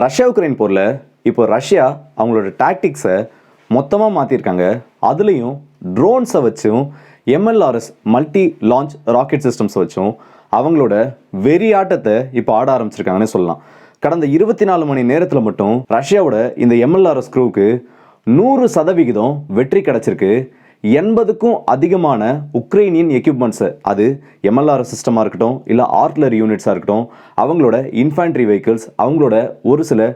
Russia Ukraine போரில் இப்போ Russia அவங்களோட டாக்டிக்ஸை மொத்தமாக மாற்றிருக்காங்க. அதுலேயும் ட்ரோன்ஸை வச்சும் எம்எல்ஆர்எஸ் மல்டி லான்ச் ராக்கெட் சிஸ்டம்ஸை வச்சும் அவங்களோட வெறி ஆட்டத்தை இப்போ ஆட ஆரம்பிச்சிருக்காங்கன்னு சொல்லலாம். கடந்த 24 மணி நேரத்தில் மட்டும் ரஷ்யாவோட இந்த எம்எல்ஆர்எஸ் க்ரூவுக்கு 100% வெற்றி கிடச்சிருக்கு. 80க்கும் அதிகமான உக்ரைனியன் எக்யூப்மெண்ட்ஸை, அது எம்எல்ஆர்எஸ் சிஸ்டமாக இருக்கட்டும், இல்லை ஆர்ட்லரி யூனிட்ஸாக இருக்கட்டும், அவங்களோட இன்ஃபேண்ட்ரி வெஹிக்கிள்ஸ், அவங்களோட ஒரு சில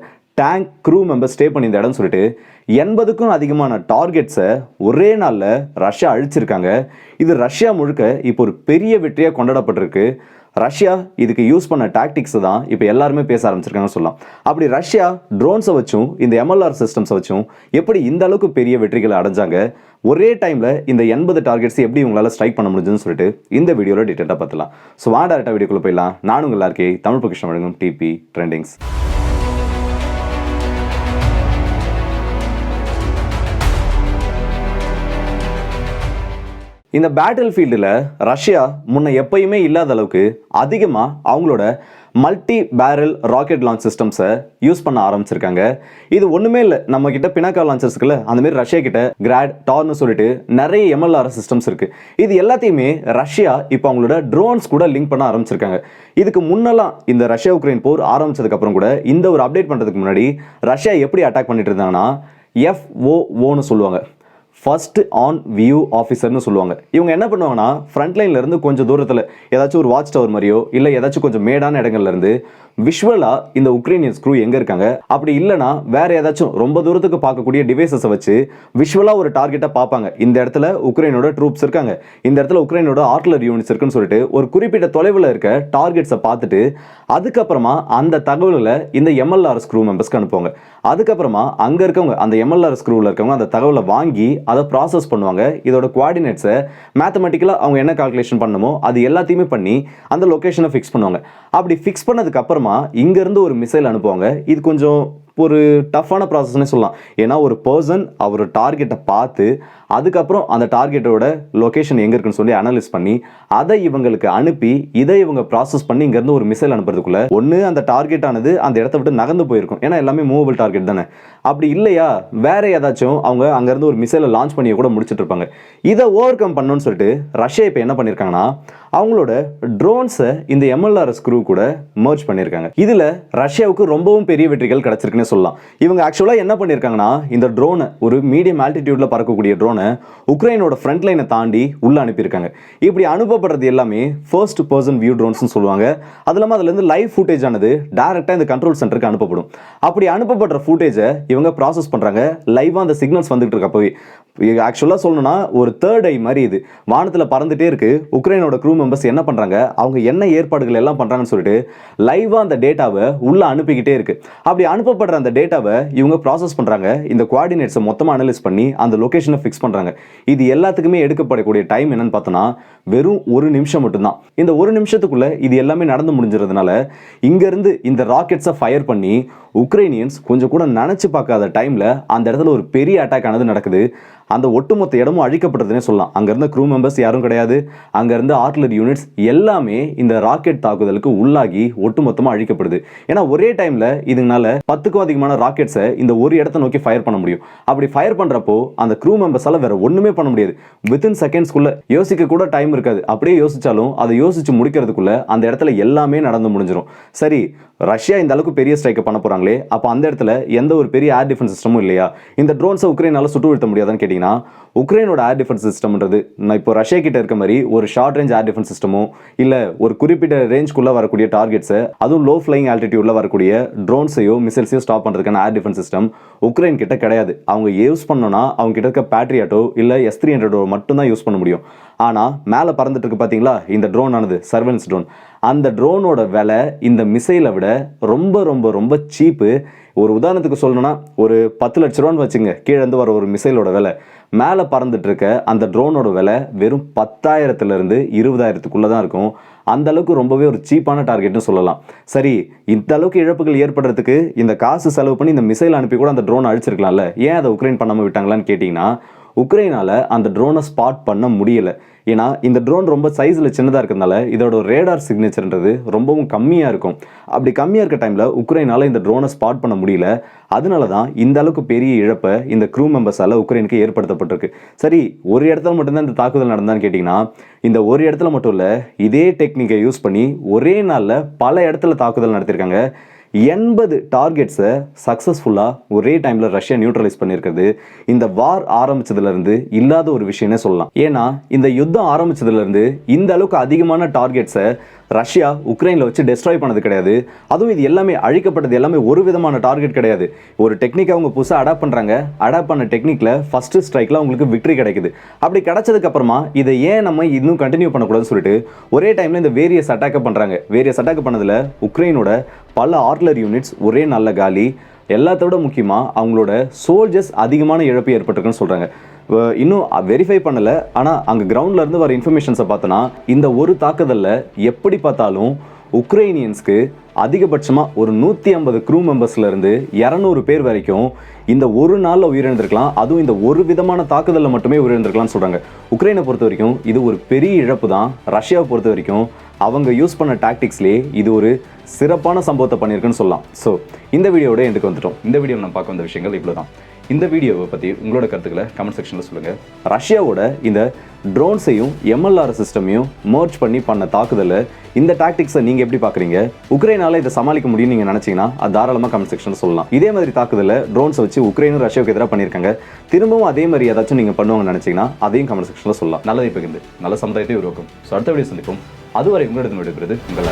டேங்க் க்ரூ மெம்பர்ஸ் ஸ்டே பண்ணி இந்த இடம்னு சொல்லிட்டு 80க்கும் அதிகமான டார்கெட்ஸை ஒரே நாளில் ரஷ்யா அழிச்சிருக்காங்க. இது ரஷ்யா முழுக்க இப்போ ஒரு பெரிய வெற்றியாக கொண்டாடப்பட்டிருக்கு. ரஷ்யா இதுக்கு யூஸ் பண்ண டாக்டிக்ஸ் தான் இப்போ எல்லாருமே பேச ஆரம்பிச்சிருக்காங்கன்னு சொல்லலாம். அப்படி ரஷ்யா ட்ரோன்ஸை வச்சும் இந்த எம்எல்ஆர் சிஸ்டம்ஸை வச்சும் எப்படி இந்த அளவுக்கு பெரிய வெற்றிகளை அடைஞ்சாங்க, ஒரே டைமில் இந்த 80 டார்கெட்ஸ் எப்படி உங்களால் ஸ்ட்ரைக் பண்ண முடிஞ்சுன்னு சொல்லிட்டு இந்த வீடியோவில் டீட்டெயிலாக பார்த்துலாம். ஸோ டேரக்டாக வீடியோக்குள்ளே போயிடலாம். நானும் உங்கள் எல்லாருக்கே தமிழ் பொக்கிஷம் வழங்கும் டிபி ட்ரெண்டிங்ஸ். இந்த பேட்டில் ஃபீல்டில் ரஷ்யா முன்ன எப்பயுமே இல்லாத அளவுக்கு அதிகமாக அவங்களோட மல்டி பேரல் ராக்கெட் லான்ச் சிஸ்டம்ஸை யூஸ் பண்ண ஆரம்பிச்சிருக்காங்க. இது ஒன்றுமே இல்லை, நம்ம கிட்ட பினாக்கா லான்ச்சர்ஸ்க்குள்ள அந்தமாரி ரஷ்யா கிட்ட கிராட் டார்னு சொல்லிட்டு நிறைய எம்எல்ஆர் சிஸ்டம்ஸ் இருக்குது. இது எல்லாத்தையுமே ரஷ்யா இப்போ அவங்களோட ட்ரோன்ஸ் கூட லிங்க் பண்ண ஆரம்பிச்சிருக்காங்க. இதுக்கு முன்னெல்லாம் இந்த ரஷ்யா உக்ரைன் போர் ஆரம்பிச்சதுக்கப்புறம் கூட இந்த ஒரு அப்டேட் பண்ணுறதுக்கு முன்னாடி ரஷ்யா எப்படி அட்டாக் பண்ணிட்டு இருந்தாங்கன்னா FOOன்னு சொல்லுவாங்க, ஃபர்ஸ்ட் ஆன் வியூ ஆஃபீஸர்னு சொல்லுவாங்க. இவங்க என்ன பண்ணுவாங்கன்னா ஃப்ரண்ட்லைன்லேருந்து கொஞ்சம் தூரத்தில் ஏதாச்சும் ஒரு வாட்ச் டவர் மாதிரியோ இல்லை ஏதாச்சும் கொஞ்சம் மேடான இடங்கள்லேருந்து விஷுவலாக இந்த உக்ரைனியன் ஸ்க்ரூ எங்கே இருக்காங்க, அப்படி இல்லைனா வேறு ஏதாச்சும் ரொம்ப தூரத்துக்கு பார்க்கக்கூடிய டிவைசஸை வச்சு விஷுவலாக ஒரு டார்கெட்டை பார்ப்பாங்க. இந்த இடத்துல உக்ரைனோட ட்ரூப்ஸ் இருக்காங்க, இந்த இடத்துல உக்ரைனோட ஆர்ட்லரி யூனிட்ஸ் இருக்குன்னு சொல்லிட்டு ஒரு குறிப்பிட்ட தொலைவில் இருக்க டார்கெட்ஸை பார்த்துட்டு அதுக்கப்புறமா அந்த தகவல்களை இந்த எம்எல்ஆர் ஸ்க்ரூ மெம்பர்ஸ்க்கு அனுப்புவாங்க. அதுக்கப்புறமா அங்கே இருக்கவங்க அந்த எம்எல்ஆர் ஸ்க்ரூவில் இருக்கவங்க அந்த தகவலை வாங்கி அதை ப்ராசஸ் பண்ணுவாங்க. இதோட கோஆர்டினேட்ஸை மேத்தமெட்டிக்கலாக அவங்க என்ன கால்குலேஷன் பண்ணணுமோ அது எல்லாத்தையுமே பண்ணி அந்த லொக்கேஷனை ஃபிக்ஸ் பண்ணுவாங்க. அப்படி ஃபிக்ஸ் பண்ணதுக்கு அப்புறமா இங்கேருந்து ஒரு மிசைல் அனுப்புவாங்க. இது கொஞ்சம் ஒரு டஃப்பான ப்ராசஸ்னே சொல்லலாம். ஏன்னா ஒரு பர்சன் அவர் டார்கெட்டை பார்த்து அதுக்கப்புறம் அந்த டார்கெட்டோட லொக்கேஷன் எங்கே இருக்குன்னு சொல்லி அனலைஸ் பண்ணி அதை இவங்களுக்கு அனுப்பி இதை இவங்க ப்ராசஸ் பண்ணி இங்கேருந்து ஒரு மிசைல் அனுப்புறதுக்குள்ள ஒன்று அந்த டார்கெட் ஆனது அந்த இடத்த விட்டு நகர்ந்து போயிருக்கும், ஏன்னா எல்லாமே மூவபிள் டார்கெட் தானே. அப்படி இல்லையா வேற ஏதாச்சும் அவங்க அங்கேருந்து ஒரு மிசைலை லான்ச் பண்ணி கூட முடிச்சுட்டு இருப்பாங்க. இதை ஓவர் கம் பண்ணணும்னு சொல்லிட்டு ரஷ்யா இப்போ என்ன பண்ணியிருக்காங்கன்னா அவங்களோட ட்ரோன்ஸை இந்த எம்எல்ஆர் ஸ்க்ரூ கூட மர்ஜ் பண்ணியிருக்காங்க. இதில் ரஷ்யாவுக்கு ரொம்பவும் பெரிய வெற்றிகள் கிடைச்சிருக்குன்னு சொல்லலாம். இவங்க ஆக்சுவலாக என்ன பண்ணியிருக்காங்கன்னா இந்த ட்ரோனை, ஒரு மீடியம் ஆல்டிடியூட்ல பறக்கக்கூடிய ட்ரோனை உக்ரைனோட ஃப்ரண்ட் லைனை தாண்டி உள்ள அனுப்பியிருக்காங்க. இப்படி அனுப்பப்படுறது எல்லாமே ஃபர்ஸ்ட் பர்சன் வியூ ட்ரோன்ஸ்னு சொல்லுவாங்க. அது இல்லாமல் அதுலேருந்து லைவ் ஃபுட்டேஜ் ஆனது டைரக்டாக இந்த கண்ட்ரோல் சென்டருக்கு அனுப்பப்படும். அப்படி அனுப்பப்படுற ஃபுட்டேஜை இவங்க ப்ராசஸ் பண்ணுறாங்க. லைவாக அந்த சிக்னல்ஸ் வந்துட்டு இருக்கப்பவே ஆக்சுவலாக சொல்லணும்னா ஒரு தேர்ட் ஐ மாதிரி இது வானத்தில் பறந்துட்டே இருக்கு. உக்ரைனோட க்ரூ மெம்பர்ஸ் என்ன பண்ணுறாங்க, அவங்க என்ன ஏற்பாடுகள் எல்லாம் பண்ணுறாங்கன்னு சொல்லிட்டு லைவாக அந்த டேட்டாவை உள்ள அனுப்பிக்கிட்டே இருக்கு. அப்படி அனுப்பப்படுற அந்த டேட்டாவை இவங்க ப்ராசஸ் பண்ணுறாங்க. இந்த கோஆர்டினேட்ஸை மொத்தமாக அனலைஸ் பண்ணி அந்த லொக்கேஷனை ஃபிக்ஸ் பண்ணுறாங்க. இது எல்லாத்துக்குமே எடுக்கப்படக்கூடிய டைம் என்னன்னு பார்த்தோன்னா வெறும் 1 நிமிஷம் மட்டும்தான். இந்த 1 நிமிஷத்துக்குள்ள இது எல்லாமே நடந்து முடிஞ்சதுனால இங்கேருந்து இந்த ராக்கெட்ஸை ஃபயர் பண்ணி உக்ரைனியன்ஸ் கொஞ்சம் கூட நினச்சி பார்க்காத டைமில் அந்த இடத்துல ஒரு பெரிய அட்டாக் ஆனது நடக்குது. அந்த ஒட்டுமொத்த இடமும் அழிக்கப்பட்டதுன்னே சொல்லலாம். அங்கேருந்த க்ரூ மெம்பர்ஸ் யாரும் கிடையாது, அங்கேருந்து ஆர்ட்லரி யூனிட்ஸ் எல்லாமே இந்த ராக்கெட் தாக்குதலுக்கு உள்ளாகி ஒட்டுமொத்தமாக அழிக்கப்படுது. ஏன்னா ஒரே டைமில் இதுனால 10க்கும் அதிகமான ராக்கெட்ஸை இந்த ஒரு இடத்த நோக்கி ஃபயர் பண்ண முடியும். அப்படி ஃபயர் பண்ணுறப்போ அந்த க்ரூ மெம்பர்ஸால் வேற ஒன்றுமே பண்ண முடியாது. வித்தின் செகண்ட்ஸ்குள்ளே யோசிக்க கூட டைம் இருக்காது. அப்படியே யோசிச்சாலும் அதை யோசிச்சு முடிக்கிறதுக்குள்ள அந்த இடத்துல எல்லாமே நடந்து முடிஞ்சிடும். சரி, ரஷ்யா இந்த அளவுக்கு பெரிய ஸ்ட்ரைக்கை பண்ண போகிறாங்களே, அப்போ அந்த இடத்துல எந்த ஒரு பெரிய ஏர் டிஃபென்ஸ் சிஸ்டமும் இல்லையா? இந்த ட்ரோன்ஸை உக்ரைனால சுட்டு வீழ்த்த முடியாதான்னு கேட்டிங்கன்னா உக்ரைனோட ஏர் டிஃபென்ஸ் சிஸ்டம்ன்றது நான் இப்போ ரஷ்யா கிட்ட இருக்க மாதிரி ஒரு ஷார்ட் ரேஞ்ச் ஏர் டிஃபென்ஸ் சிஸ்டமோ இல்லை ஒரு குறிப்பிட்ட ரேஞ்சுக்குள்ளே வரக்கூடிய டார்கெட்ஸை, அதுவும் லோ ஃப்ளைங் ஆல்டிடியூட்ல வரக்கூடிய ட்ரோன்ஸையோ மிசைல்ஸையோ ஸ்டாப் பண்ணுறதுக்கான ஏர் டிஃபென்ஸ் சிஸ்டம் உக்ரைன் கிட்ட கிடையாது. அவங்க யூஸ் பண்ணோன்னா அவங்க கிட்ட இருக்க பேட்ரியாட்டோ இல்லை S-300 மட்டும்தான் யூஸ் பண்ண முடியும். ஆனால் மேலே பறந்துட்டு இருக்கு பார்த்தீங்களா இந்த ட்ரோன் ஆனது, சர்வெலன்ஸ் ட்ரோன், அந்த ட்ரோனோட விலை இந்த மிசைலை விட ரொம்ப ரொம்ப ரொம்ப சீப்பு. ஒரு உதாரணத்துக்கு சொல்லணும்னா ஒரு 10 லட்ச ரூபான்னு வச்சுங்க கீழேருந்து வர ஒரு மிசைலோட விலை. மேலே பறந்துட்டு இருக்க அந்த ட்ரோனோட விலை வெறும் 10,000லேருந்து 20,000க்குள்ளே தான் இருக்கும். அந்த அளவுக்கு ரொம்பவே ஒரு சீப்பான டார்கெட்னு சொல்லலாம். சரி, இந்த அளவுக்கு இழப்புகள் ஏற்படுறதுக்கு இந்த காசு செலவு பண்ணி இந்த மிசைல் அனுப்பி கூட அந்த ட்ரோன் அழிச்சிருக்கலாம்ல, ஏன் அதை உக்ரைன் பண்ணாமல் விட்டாங்களான்னு கேட்டிங்கன்னா உக்ரைனால் அந்த ட்ரோனை ஸ்பாட் பண்ண முடியலை. ஏன்னா இந்த ட்ரோன் ரொம்ப சைஸில் சின்னதாக இருக்கிறதுனால இதோட ரேடார் சிக்னேச்சர்ன்றது ரொம்பவும் கம்மியாக இருக்கும். அப்படி கம்மியாக இருக்க டைமில் உக்ரைனால் இந்த ட்ரோனை ஸ்பாட் பண்ண முடியல. அதனால தான் இந்த அளவுக்கு பெரிய இழப்பை இந்த க்ரூ மெம்பர்ஸால் உக்ரைனுக்கு ஏற்படுத்தப்பட்டிருக்கு. சரி, ஒரு இடத்துல மட்டும்தான் இந்த தாக்குதல் நடந்தான்னு கேட்டிங்கன்னா, இந்த ஒரு இடத்துல மட்டும் இல்லை, இதே டெக்னிக்கை யூஸ் பண்ணி ஒரே நாளில் பல இடத்துல தாக்குதல் நடத்தியிருக்காங்க. 80 டார்கெட்ஸை சக்ஸஸ்ஃபுல்லாக ஒரே டைமில் ரஷ்யா நியூட்ரலைஸ் பண்ணியிருக்கிறது இந்த வார் ஆரம்பிச்சதுலேருந்து இல்லாத ஒரு விஷயம்னே சொல்லலாம். ஏன்னா இந்த யுத்தம் ஆரம்பிச்சதுலேருந்து இந்த அளவுக்கு அதிகமான டார்கெட்ஸை ரஷ்யா உக்ரைனில் வச்சு டெஸ்ட்ராய் பண்ணது கிடையாது. அதுவும் இது எல்லாமே அழிக்கப்பட்டது எல்லாமே ஒரு விதமான டார்கெட் கிடையாது. ஒரு டெக்னிக்கை அவங்க புதுசாக அடாப்ட் பண்ணுறாங்க. அடாப்ட் பண்ண டெக்னிக்கில் ஃபஸ்ட்டு ஸ்ட்ரைக்கில் அவங்களுக்கு விக்ட்ரி கிடைக்குது. அப்படி கிடைச்சதுக்கப்புறமா இதை ஏன் நம்ம இன்னும் கண்டினியூ பண்ணக்கூடாதுன்னு சொல்லிட்டு ஒரே டைமில் இந்த வேரியஸ் அட்டாக்கை பண்ணுறாங்க. வேரியஸ் அட்டாக் பண்ணதில் உக்ரைனோட பல ஆர்ட்லரி யூனிட்ஸ் ஒரே நல்ல காலி. எல்லாத்தோட முக்கியமாக அவங்களோட சோல்ஜர்ஸ் அதிகமான இழப்பு ஏற்பட்டிருக்குன்னு சொல்கிறாங்க. இன்னும் வெரிஃபை பண்ணலை. ஆனால் அங்கே கிரவுண்ட்லேருந்து வர இன்ஃபர்மேஷன்ஸை பார்த்தோன்னா இந்த ஒரு தாக்குதலில் எப்படி பார்த்தாலும் உக்ரைனியன்ஸ்க்கு அதிகபட்சமாக ஒரு 150 க்ரூ மெம்பர்ஸ்லேருந்து 200 பேர் வரைக்கும் இந்த ஒரு நாளில் உயிரிழந்திருக்கலாம். அதுவும் இந்த ஒரு விதமான தாக்குதலில் மட்டுமே உயிரிழந்திருக்கலாம்னு சொல்கிறாங்க. உக்ரைனை பொறுத்த வரைக்கும் இது ஒரு பெரிய இழப்பு தான். ரஷ்யாவை பொறுத்த வரைக்கும் அவங்க யூஸ் பண்ண டாக்டிக்ஸ்லேயே இது ஒரு சிறப்பான சம்பவத்தை பண்ணியிருக்குன்னு சொல்லலாம். ஸோ இந்த வீடியோவோட எனக்கு வந்துட்டோம். இந்த வீடியோவில் நான் பார்க்க வந்த விஷயங்கள் இவ்வளோ தான். இந்த வீடியோவை பற்றி உங்களோட கருத்துக்களை கமெண்ட் செக்ஷனில் சொல்லுங்கள். ரஷ்யாவோட இந்த ட்ரோன்ஸையும் எம்எல்ஆர் சிஸ்டமையும் மர்ஜ் பண்ண தாக்குதலை இந்த டாக்டிக்ஸை நீங்கள் எப்படி பார்க்குறீங்க? உக்ரைனால் இதை சமாளிக்க முடியும்னு நீங்கள் நினச்சிங்கன்னா அது தாராளமாக கமெண்ட் செக்ஷனில் சொல்லலாம். இதே மாதிரி தாக்குதலை ட்ரோன்ஸை வச்சு உக்ரைனும் ரஷ்யாவுக்கு எதிராக பண்ணியிருக்காங்க. திரும்பவும் அதே மாதிரி ஏதாச்சும் நீங்கள் பண்ணுவாங்கன்னு நினச்சிங்கன்னா அதையும் கமெண்ட் செக்ஷனில் சொல்லலாம். நல்லதை பகிர்ந்து நல்ல சமுதாயத்தை உருவாக்கும். ஸோ அடுத்த வீடியோ சந்திப்போம். அதுவரை உங்களிடம் விடுகிறது உங்கள்